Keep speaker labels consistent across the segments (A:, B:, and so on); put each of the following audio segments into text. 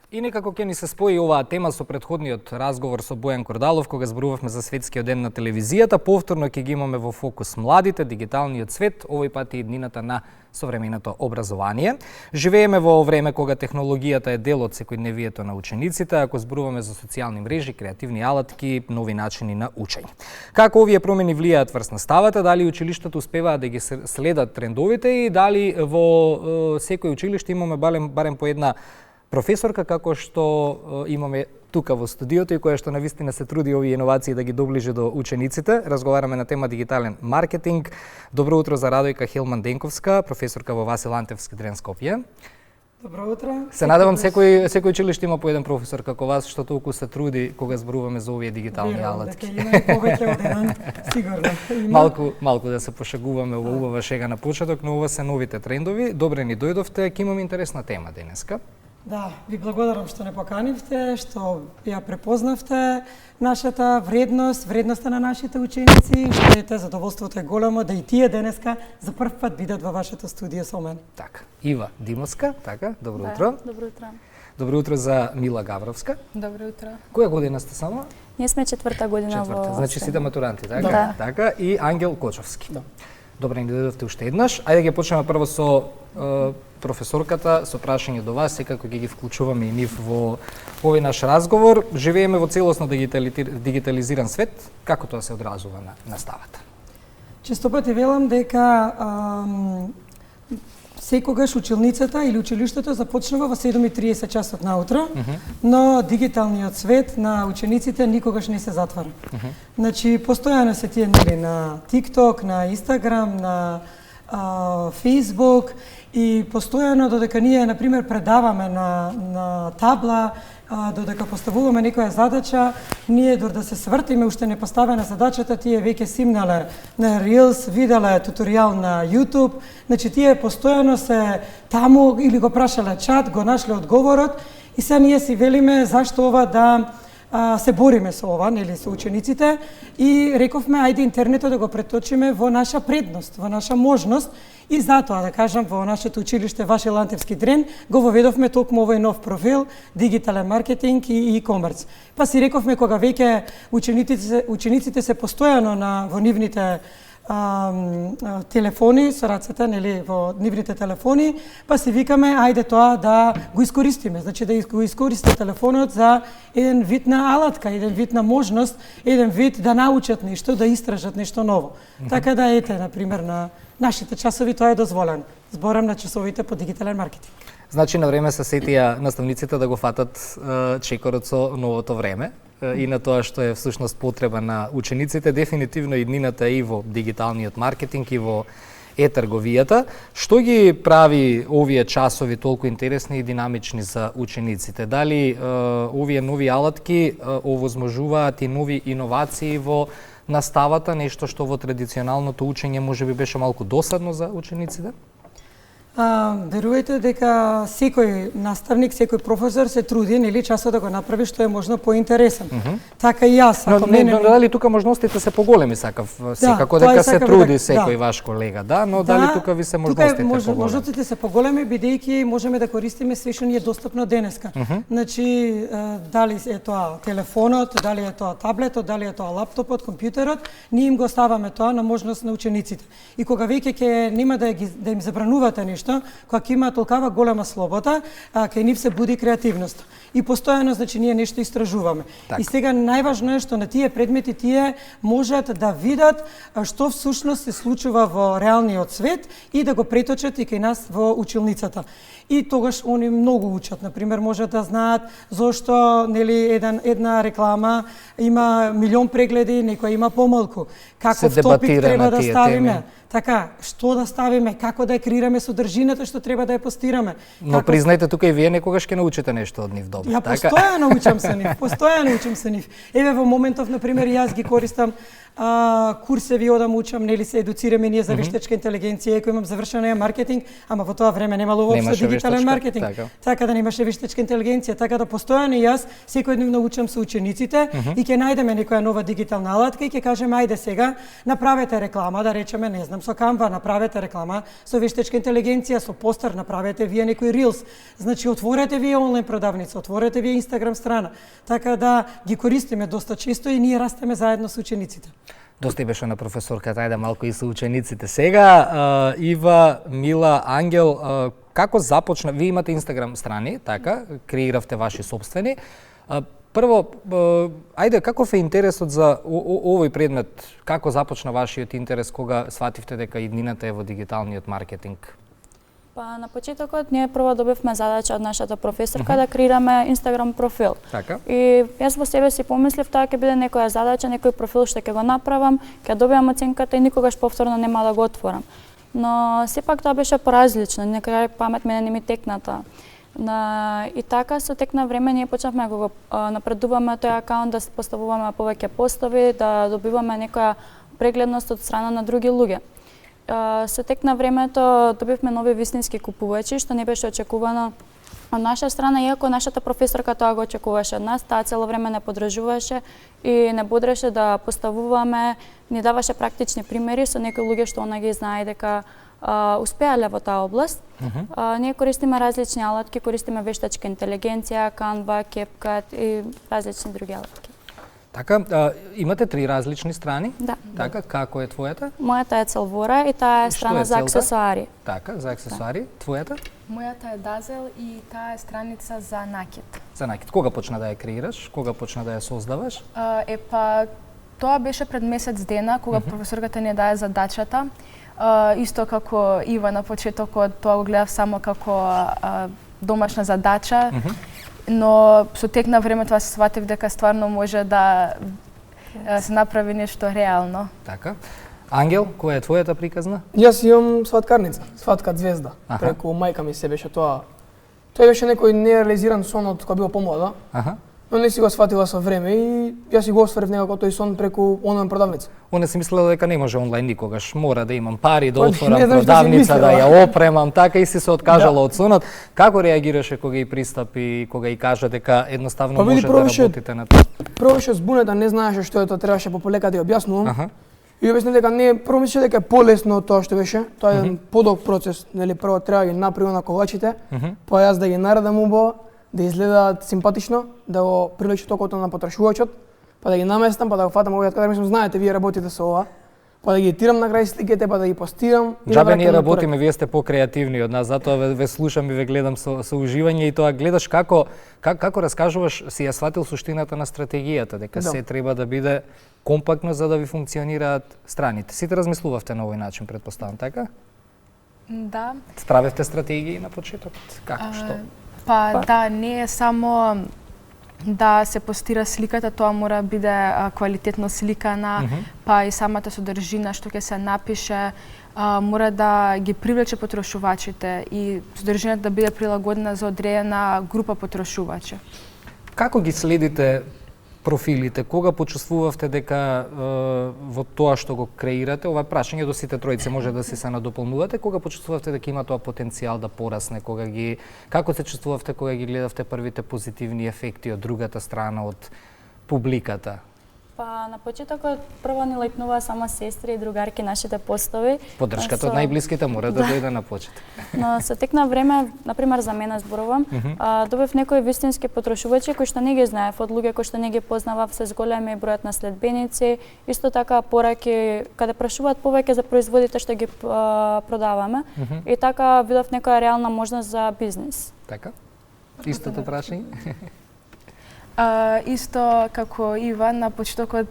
A: И некако ќе ни се спои оваа тема со претходниот разговор со Бојан Кордалов, кога зборувавме за светскиот ден на телевизијата. Повторно ќе ги имаме во фокус младите, дигиталниот свет, овој пат и иднината на современото образование. Живееме во време кога технологијата е дел од секојдневието на учениците, ако зборуваме за социјални мрежи, креативни алатки, нови начини на учење. Како овие промени влијаат врз наставата, дали училиштата успеваат да ги следат трендовите и дали во секој училиште имаме барем по една професорка како што имаме тука во студиото и која што навистина се труди овие иновации да ги доближи до учениците. Разговараме на тема дигитален маркетинг. Добро утро за Радојка Хелман-Денковска, професорка во Васил Антевски дрен Скопје.
B: Добро утро.
A: Се надевам секој училиште има по еден професор како вас што толку се труди кога зборуваме за овие дигитални алатки.
B: Дека има и повеќе од еден, сигурно.
A: Малку да се пошегуваме во убава шега на почеток, но ова се новите трендови. Добре ни дојдовте, ќе имаме интересна тема денеска.
B: Да, ви благодарам што не поканивте, што ја препознавте нашата вредноста на нашите ученици, што ете задоволството е големо да и тие денеска за прв пат бидат во вашето студио со мен.
A: Така, Ива Димовска, така, добро утро.
C: Добро утро.
A: Добро утро за Мила Гавровска.
C: Добро утро.
A: Која година сте само?
C: Ние сме четврта година во...
A: Значи сите матуранти, така?
C: Да.
A: Така, и Ангел Кочовски. Да. Добре, ни дојдовте уште еднаш. Ајде ќе почнеме прво со професорката, со прашање до вас, секако ќе ги вклучуваме и нив во овој наш разговор. Живееме во целосно дигитализиран свет, како тоа се одразува на наставата?
B: Често пати велам дека секогаш училницата или училиштето започнува во 7:30 часот наутро, но дигиталниот свет на учениците никогаш не се затвара. Значи, постојано се тие на TikTok, на Instagram, на Facebook и постојано додека ние, например, предаваме на табла, додека поставуваме некоја задача, ние дор да се свртиме уште не поставена задачата, тие веќе симнале на Reels, виделе туторијал на YouTube, значи тие постојано се таму или го прашале чат, го нашле одговорот и сега ние си велиме зашто ова да се бориме со ова, нели, со учениците и рековме ајде интернетот да го преточиме во наша предност, во наша можност и затоа да кажам во нашето училиште Васил Антевски дрен го воведовме токму овој нов профил дигитален маркетинг и e-commerce. Па си рековме кога веќе учениците се постојано во нивните телефони со рацете, нели, во нивните телефони, па си викаме ајде тоа да го искористиме, значи да го искористи телефонот за еден вид на алатка, еден вид на можност, еден вид да научат нешто, да истражат нешто ново. Така да ете, например, на нашите часови тоа е дозволено. Зборам на часовите по дигитален маркетинг.
A: Значи на време се сетија наставниците да го фатат чекорот со новото време и на тоа што е всушност потреба на учениците, дефинитивно иднината и во дигиталниот маркетинг и во е-трговијата. Што ги прави овие часови толку интересни и динамични за учениците? Дали овие нови алатки овозможуваат и нови иновации во наставата, нешто што во традиционалното учење можеби беше малку досадно за учениците?
B: Верувајте дека секој наставник, секој професор се труди, нели, часот да го направи што е можно поинтересен. Така и јас, ако
A: но дали тука можностите се поголеми, сакав секако дека се труди секој ваш колега, да, но дали тука ви се можностите поголеми?
B: Можностите се поголеми бидејќи можеме да користиме све што ни е достапно денеска. Значи, дали е тоа телефонот, дали е тоа таблетот, дали е тоа лаптопот, компјутерот, ние им го ставаме тоа на можност на учениците. И кога веќе ќе нема да им забранувате нешто, кога ќе има толкава голема слобода, кај нив се буди креативноста. И постојано, значи, ние нешто истражуваме. Так. И сега најважно е што на тие предмети тие можат да видат што всушност се случува во реалниот свет и да го преточат и кај нас во училницата. И тогаш они многу учат. Например, можат да знаат зошто, нели, една реклама има милион прегледи, некоја има помалку. Каков топик треба да ставиме. Теми. Така, што да ставиме, како да ја креираме содржината што треба да ја постираме.
A: Но признајте, тука и вие некогаш ќе научите нешто од нив добро.
B: Ја постојано учам се нив, Еве во моментов, например, јас ги користам курсеви одам учам, нели се едуцираме ние за вештачка интелигенција, кој имам завршено маркетинг, ама во тоа време немало воопшто дигитален маркетинг. Така да немаше вештачка интелигенција, така да постојано и јас секојдневно учам со учениците и ќе најдеме некоја нова дигитална алатка и ќе кажеме ајде сега направете реклама, да речеме, не знам, со Canva направете реклама, со вештачка интелигенција, со постер направете вие некој Reels. Значи отворете вие онлайн продавница, отворете вие Instagram страна. Така да ги користиме доста често и ние растеме заедно со учениците.
A: Доста и беше на професорката, ајде малку и со учениците. Сега, Ива, Мила, Ангел, како започна? Вие имате Инстаграм страни, така, креиравте ваши собствени. Прво, ајде, каков е интересот за овој предмет? Како започна вашиот интерес кога свативте дека иднината е во дигиталниот маркетинг?
C: Па на почетокот ние прво добивме задача од нашата професорка да креираме Инстаграм профил.
A: Така.
C: И јас во себе си помислив тоа ќе биде некоја задача, некој профил што ќе го направам, ќе добиам оценката и никогаш повторно нема да го отворам. Но сепак тоа беше поразлично, некај памет мене не ми текна тоа. И така со тек на време ние почнавме да го напредуваме тој акаунт, да поставуваме повеќе постови, да добиваме некоја прегледност од страна на други луѓе. Со тек на времето добивме нови вистински купувачи, што не беше очекувано од наша страна, иако нашата професорка тоа го очекуваше од нас, таа цело време не поддржуваше и не бодреше да поставуваме, ни даваше практични примери со некои луѓе што она ги знае дека успеале во таа област. Ние користиме различни алатки, користиме вештачка интелигенција, Canva, CapCut и различни други алатки.
A: Така, имате 3 различни страни?
C: Да.
A: Така, како е твојата?
C: Мојата е Целвора и таа е страна за аксесуари.
A: Така, за аксесуари. Твојата?
D: Мојата е Дазел и таа е страница за накид.
A: За накид. Кога почна да ја креираш? Кога почна да ја создаваш?
D: Тоа беше пред месец дена, кога професорката ни даде задачата. Исто како Ива на почетокот, тоа го гледав само како домашна задача. Но со тек на време тоа се сватив дека стварно може да се направи нешто реално.
A: Така. Ангел, која е твојата приказна?
E: Јас имам сваткарница, сватка звезда. Преку мајка ми се беше тоа. Тој беше некој нереализиран сон од кога била помлада. Но не си го сватила со време и јас си го остварив некако тој сон преку онлайн продавница.
A: Она си мислела дека не може онлайн никогаш, мора да имам пари, да отворам продавница, да ја опремам, така и си се откажала од сонот. Како реагираше кога и пристапи, кога и кажа дека едноставно може да работите на тоа?
E: Прво беше збунета, не знаеше што е тоа, требаше пополека да ја објаснувам. И објасни дека прво мислеше дека е полесно тоа што беше, тоа е еден подолг процес, нели прво треба да ги направи на ковачите, па јас да ги наредам убаво, да изгледаат симпатично, да го привлечат окото на потрашувачот, па да ги наместам, па да го фатам овој кадар, мислам, знаете, вие работите со ова, па да ги тирам на крај сликите, па да ги постирам.
A: Джабе ние работиме, вие сте покреативни од нас, затоа ве слушам и ве гледам со уживање и тоа гледаш како раскажуваш, си ја сватил суштината на стратегијата, дека се треба да биде компактно за да ви функционираат страните. Сите размислувавте на овој начин, претпоставам, така?
D: Да.
A: Правевте стратегии на почетокот? Како, што?
D: Па да, не е само да се постира сликата, тоа мора биде квалитетно сликана, па и самата содржина што ќе се напише, мора да ги привлече потрошувачите и содржината да биде прилагодена за одредена група потрошувачи.
A: Како ги следите профилите? Кога почувствувавте дека во тоа што го креирате, ова прашање до сите тројци може да се надополнувате, кога почувствувавте дека има тоа потенцијал да порасне, како се чувствувавте кога ги гледавте првите позитивни ефекти од другата страна, од публиката?
C: Па на почетокот прво ни лајкнуваа само сестри и другарки нашите постови.
A: Поддршката од најблиските мора да дојде на почеток.
C: Но со тек на време, например за мене зборувам, добив некои вистински потрошувачи кои што не ги знаев, од луѓе кои што не ги познавав, се зголеми бројот на следбеници, исто така пораки каде прашуваат повеќе за производите што ги продаваме и така видов некоја реална можност за бизнис.
A: Така? Истото прашање?
D: Исто како Иван, на почетокот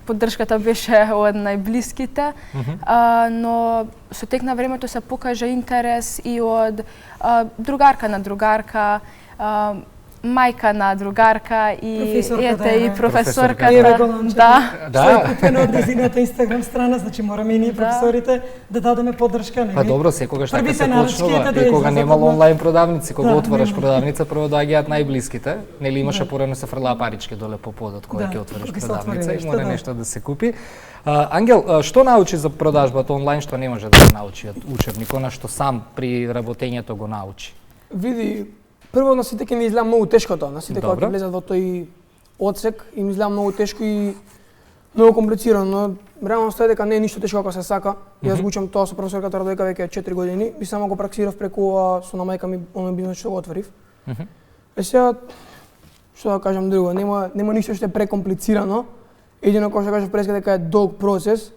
D: поддршката беше од најблиските, но со тек на времето се покажа интерес и од другарка на другарка. мајка на другарка и
B: Професорката
D: ете
B: е.
D: и професорката.
B: Еве Голанче.
D: Да.
B: Што е купено од незината Инстаграм страна, значи мораме и ние професорите да дадеме поддршка, нели?
A: Па добро, секогаш така
B: Првите
A: се
B: нарачки,
A: почнува.
B: ете, да
A: И кога
B: излезат
A: немало
B: од-
A: онлайн продавници, кога
B: Да,
A: отвораш
B: нема.
A: продавница, прво доаѓаат најблиските. Нели имаше порано се фрлаа парички доле по подот кога
B: Да,
A: ќе отвориш
B: кога се отвори
A: продавница и
B: нешто,
A: мора
B: да.
A: нешто да се купи. Ангел, што научи за продажбата онлайн што не може да се научи од учебник, она што сам при работењето го научи?
E: Види, прво на сите ќе ни изгледа многу тешко тоа, на сите кога
A: Добро.
E: ќе влезат во тој одсек, им изгледа многу тешко и многу комплицирано, но реално стои дека не е ништо тешко ако се сака. Јас го учам тоа со професорката Радојка веќе 4 години и само го праксирав преку ова со на мајка ми онлайн бизнес што го отворив. Е сега, што да кажам друго, нема ништо што е прекомплицирано. Едино кој што кажав преска дека е долг процес.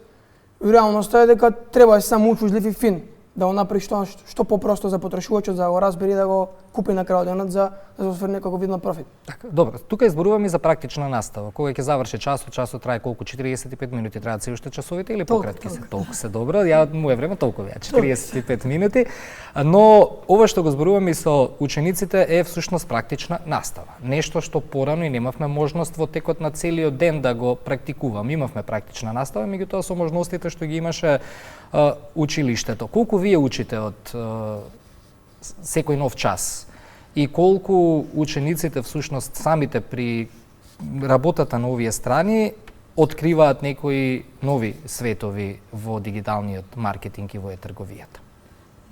E: И реалноста е дека треба да си само учужлив и фин, да го направиш што попросто за потрошувачот, за да го разбери да го купи на крајот денот за да се осврне како вид на профит.
A: Така, добро, тука изборуваме за практична настава. Кога ќе заврши часот трае колку? 45 минути траат се уште часовите или
B: Толку,
A: пократки се? Толку се добро. Ја од моје време толку ја, 45 минути. Но ова што го зборуваме и со учениците е всушност практична настава. Нешто што порано и немавме можност во текот на целиот ден да го практикуваме. Имавме практична настава, меѓутоа со можностите што ги имаше училиштето. Колку вие учите од секој нов час и колку учениците всушност самите при работата на овие страни откриваат некои нови светови во дигиталниот маркетинг и во трговијата?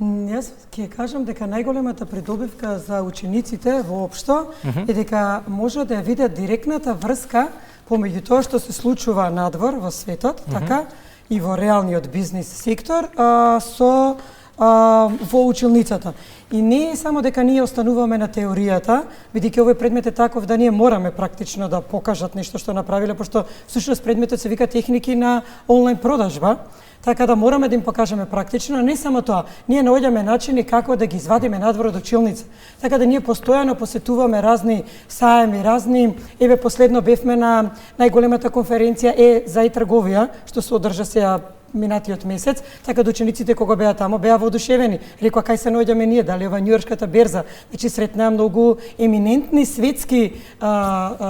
B: Јас ќе кажам дека најголемата придобивка за учениците воопшто е дека може да ја видат директната врска помеѓу тоа што се случува надвор во светот, така и во реалниот бизнис сектор во училницата. И не е само дека ние остануваме на теоријата, бидејќи овој предмет е таков да ние мораме практично да покажат нешто што направиле, пошто всушност предметот се вика техники на онлайн продажба, така да мораме да им покажеме практично, а не само тоа. Ние наоѓаме начини како да ги извадиме надвор од училница. Така да ние постојано посетуваме разни саеми, еве последно бевме на најголемата конференција за трговија, што се одржа сега минатиот месец, така да учениците кога беа тамо беа воодушевени. Рекоа кај се наоѓаме ние, дали ова Њујоршката берза. Значи сретнаа многу еминентни светски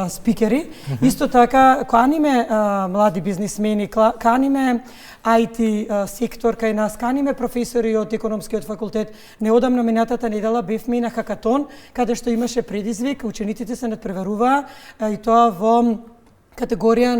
B: спикери. Исто така каниме млади бизнисмени, каниме IT сектор кај нас, каниме професори од економскиот факултет. Неодамно минатата недела бевме и на хакатон, каде што имаше предизвик, учениците се надпреваруваа и тоа во категорија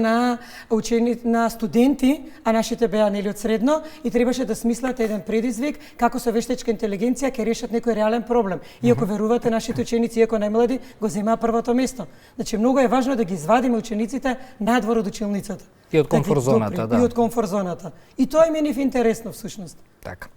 B: на студенти, а нашите беа нели од средно и требаше да смислат еден предизвик како со вештачка интелигенција ќе решат некој реален проблем. Иако верувате нашите ученици, иако најмлади, го земаа првото место. Значи многу е важно да ги извадиме учениците надвор од училницата.
A: И од комфорт зоната, да.
B: И од комфорт зоната. И тоа им е интересно всушност.
A: Така.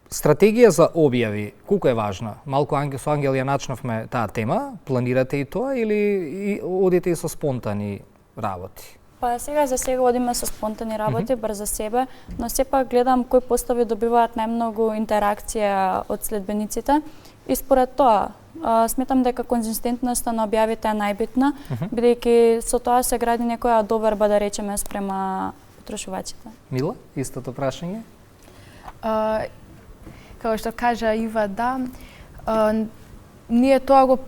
A: Стратегија за објави, колку е важна? Малку со Ангел ја начнавме таа тема, планирате и тоа или одите и со спонтани работи?
C: Па сега за сега одиме со спонтани работи, бар за себе, но сепак гледам кои постави добиваат најмногу интеракција од следбениците и според тоа сметам дека конзистентноста на објавите е најбитна, бидејќи со тоа се гради некоја доверба, да речеме, спрема потрошувачите.
A: Мила, истото прашање?
D: Како што кажа Ива, да, ние тоа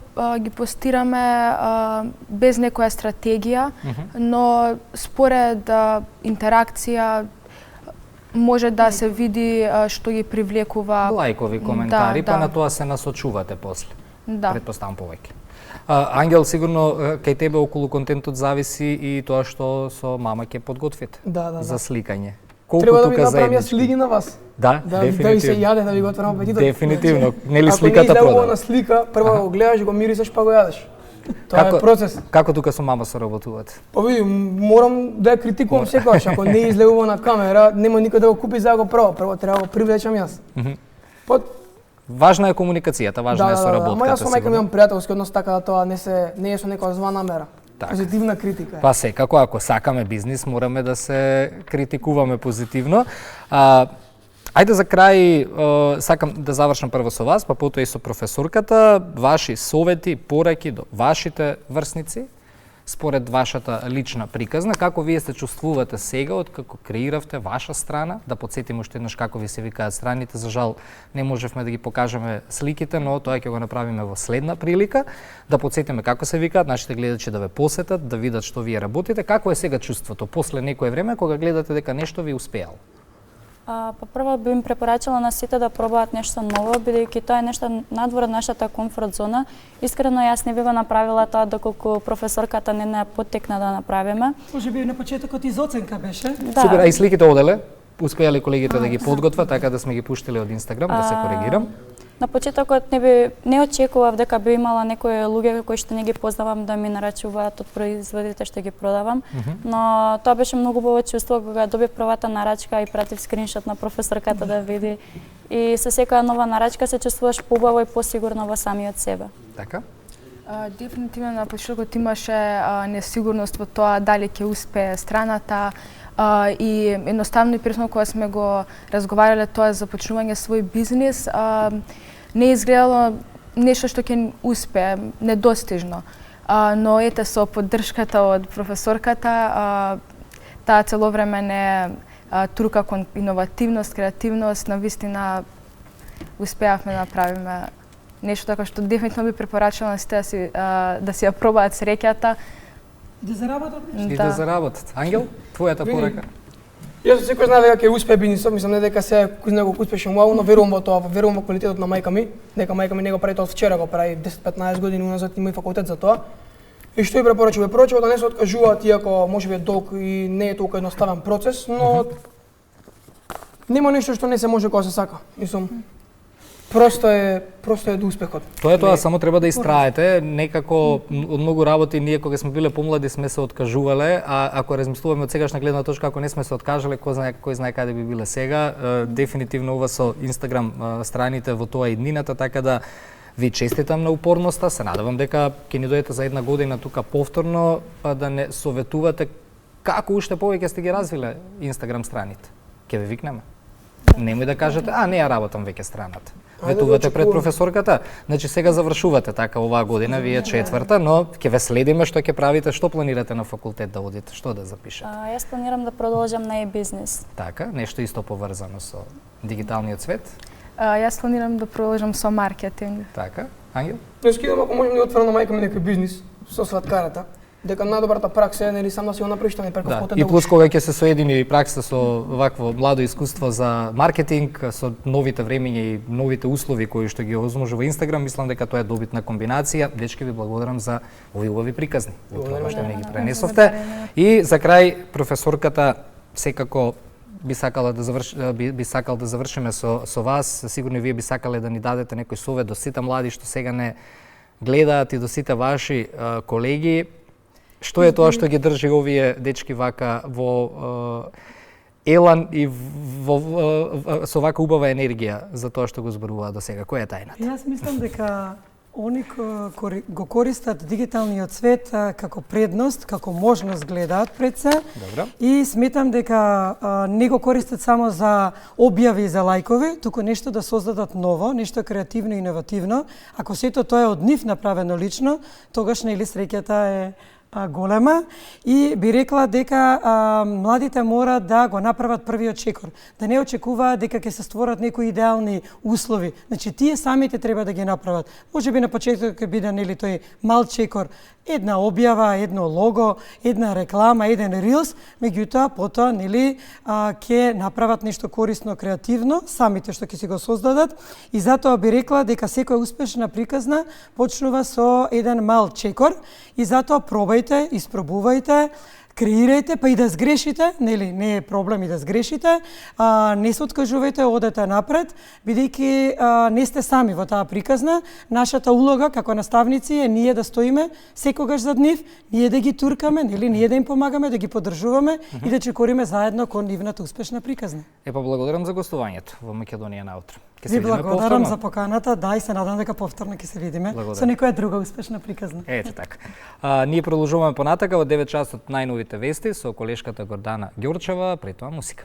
D: ги постираме без некоја стратегија, но според интеракција може да се види што ги привлекува.
A: Лајкови коментари, па на тоа се насочувате после.
D: Да.
A: Предпоставам повеќе. Ангел, сигурно кај тебе околу контентот зависи и тоа што со мама ќе подготвите за сликање. Колку
E: Треба да ви
A: тука
E: направам јас
A: заеднички?
E: слики на вас.
A: Да,
E: Да ви се
A: дефинитивно.
E: јаде, да ви го отворам апетитот.
A: Дефинитивно. Нели
E: Ако не
A: сликата
E: излегува
A: продава?
E: на слика, прво го гледаш, го мирисаш, па го јадеш. Тоа е процес.
A: Како тука со мама соработувате?
E: Па види, морам да ја критикувам секогаш. Ако не излегува на камера, нема никој да го купи за да го право. Прво треба да го привлечам јас. Па
A: Важна е комуникацијата, важна е соработката.
E: Ама јас со мајка ми
A: сигурно.
E: имам пријателски однос, така да тоа не е со некоја зла намера.
A: Така.
E: Позитивна критика.
A: Па секако, ако сакаме бизнис, мораме да се критикуваме позитивно. Ајде за крај, сакам да завршам прво со вас, па потоа и со професорката. Ваши совети, пораки до вашите врсници според вашата лична приказна, како вие се чувствувате сега од како креиравте ваша страна, да подсетиме уште еднаш како ви се викаат страните, за жал не можевме да ги покажеме сликите, но тоа ќе го направиме во следна прилика, да подсетиме како се викаат, нашите гледачи да ве посетат, да видат што вие работите, како е сега чувството после некое време кога гледате дека нешто ви успеало?
C: Па прво би им препорачала на сите да пробаат нешто ново, бидејќи тоа е нешто надвор од нашата комфорт зона. Искрено јас не би го направила тоа доколку професорката не ја поттекна да направиме.
B: Може би на почетокот из оценка беше.
C: Да.
A: Супер, а и сликите оделе? Успеа ли колегите да ги подготват, така да сме ги пуштили од Инстаграм, да се коригирам?
C: На почетокот не очекував дека би имала некои луѓе кои што не ги познавам да ми нарачуваат од производите што ги продавам, но тоа беше многу убаво чувство кога добив првата нарачка и пратив скриншот на професорката да види. И со секоја нова нарачка се чувствуваш поубаво и посигурно во самиот себе.
A: Така?
D: Дефинитивно на почетокот имаше несигурност во тоа дали ќе успее страната, и едноставно и пресно кога сме го разговарале тоа за започнување свој бизнис, не изгледало нешто што ќе успее, недостижно. Но ете со поддршката од професорката, таа цело време не турка кон иновативност, креативност, навистина успеавме да направиме нешто така што дефинитивно би препорачала на сите да си ја пробаат среќата.
B: Да заработат нешто.
A: И да заработат. Ангел, твојата порака?
E: Јас секој знае дека ќе успее бизнисот, мислам не дека се кој знае колку успешен вау, но верувам во тоа, верувам во квалитетот на мајка ми. Дека мајка ми не го прави тоа од вчера, го прави 10-15 години уназад, има и факултет за тоа. И што ја препорачувам? Препорачувам да не се откажуваат, иако можеби е долг и не е толку едноставен процес, но нема нешто што не се може кога се сака. Мислам, просто е до успехот.
A: Тоа е тоа, само треба да истраете. Некако од многу работи ние кога сме биле помлади сме се откажувале, а ако размислуваме од сегашна гледна точка ако не сме се откажале, кој знае каде би биле сега. Дефинитивно ова со Инстаграм страните во тоа иднината, така да ви честитам на упорноста. Се надевам дека ќе ни дојдете за една година тука повторно, па да не советувате како уште повеќе сте ги развиле Инстаграм страните. Ќе ве викнеме. Немој да кажете, не ја работам веќе страната. Ветувате пред професорката, значи сега завршувате така оваа година, вие четврта, но ќе ве следиме што ќе правите, што планирате на факултет да одите, што да запишете?
C: Јас планирам да продолжам на e-бизнес.
A: Така, нешто исто поврзано со дигиталниот свет?
D: Јас планирам да продолжам со маркетинг.
A: Така, Ангел?
E: Јас скидам ако можам да отворам на мајка ми некој бизнис со сладкарата. Дека најдобрата пракса е нели сам да си го направиш тоа не преку фото.
A: И плюс кога ќе се соедини пракса со вакво младо искуство за маркетинг, со новите времиња и новите услови кои што ги овозможува Инстаграм, мислам дека тоа е добитна комбинација. Дечки ви благодарам за овие убави приказни. Тоа што не ги пренесовте. И за крај професорката секако би сакал да завршиме со вас. Сигурно вие би сакале да ни дадете некој совет до сите млади што сега не гледаат и до сите ваши колеги. Што е тоа што ги држи овие дечки вака во елан и со вака убава енергија за тоа што го зборуваа до сега? Која е тајната?
B: Јас мислам дека они кои го користат дигиталниот свет како предност, како можност гледаат пред се.
A: Добро.
B: И сметам дека не го користат само за објави и за лајкови, туку нешто да создадат ново, нешто креативно и иновативно. Ако сето тоа е од нив направено лично, тогаш нели среќата е голема и би рекла дека младите мора да го направат првиот чекор, да не очекуваат дека ќе се створат некои идеални услови. Значи тие самите треба да ги направат. Можеби на почетокот ќе биде нели тој мал чекор, една објава, едно лого, една реклама, еден рилс, меѓутоа потоа нели ќе направат нешто корисно, креативно, самите што ќе си го создадат и затоа би рекла дека секоја успешна приказна почнува со еден мал чекор и затоа пробајте, испробувајте, креирајте, па и да сгрешите, нели, не е проблем и да сгрешите, не се откажувајте, одете напред, бидејќи не сте сами во таа приказна. Нашата улога како наставници е ние да стоиме секогаш зад нив, ние да ги туркаме, нели, ние да им помагаме, да ги поддржуваме и да чекориме заедно кон нивната успешна приказна.
A: Па благодарам за гостувањето во Македонија наутро.
B: Ви благодарам за поканата, да, и се надам дека повторно ќе се видиме со некоја друга успешна приказна.
A: Ете така. Ние продолжуваме понатака во 9 часот најновите вести со колешката Гордана Ѓорчева, пред тоа музика.